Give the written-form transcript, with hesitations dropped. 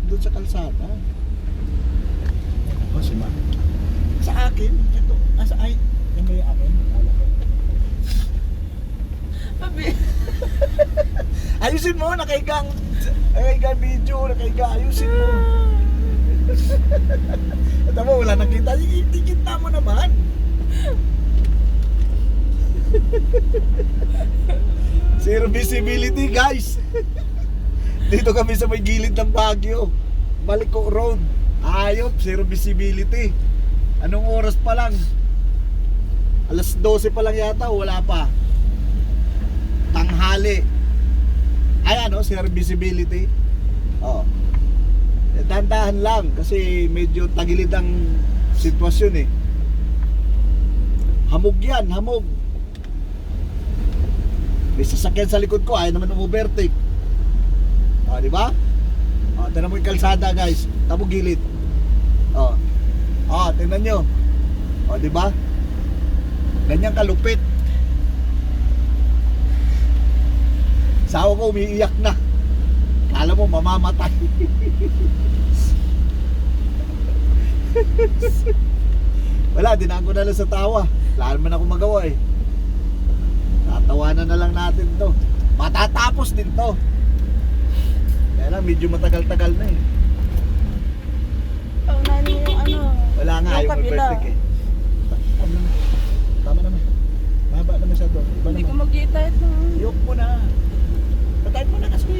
doon sa kalsada. O si Ma. Sa akin, ito. Ay, yan ba yung akin? Akala ko. Sabi, Ayusin mo, nakaigang video, ayusin mo. Ito mo, wala nakita. Tikita mo naman. Zero visibility, guys. Dito kami sa may gilid ng Baguio, Maliko Road. Ayop, zero visibility. Anong oras pa lang? Alas 12 pa lang yata, wala pa. Tanghali. Ay ano, zero visibility. Oo. Dahan-dahan lang kasi medyo tagilid ang sitwasyon eh. Hamog yan, hamog. May sasakyan sa likod ko, ayaw naman overtake. O, di ba? O, tingnan mo yung kalsada, guys. Tamo gilid. O. O, tingnan nyo. O, di ba? Ganyan kalupit. Sawa ko umiiyak na. Kala mo mamamatay. Wala, dinaan ko na lang sa tawa. Wala naman ako magawa eh. Tatawanan na lang natin to. Matatapos din to. Kaya lang, medyo matagal-tagal na eh. paunahin mo yung ano. Wala nga, yung ayaw kabila. mag-perfect eh. Tama naman. Mahaba naman siya doon. Iba Hindi ko naman. mag-i-tight na. Iyok mo na. Patay mo na kasi.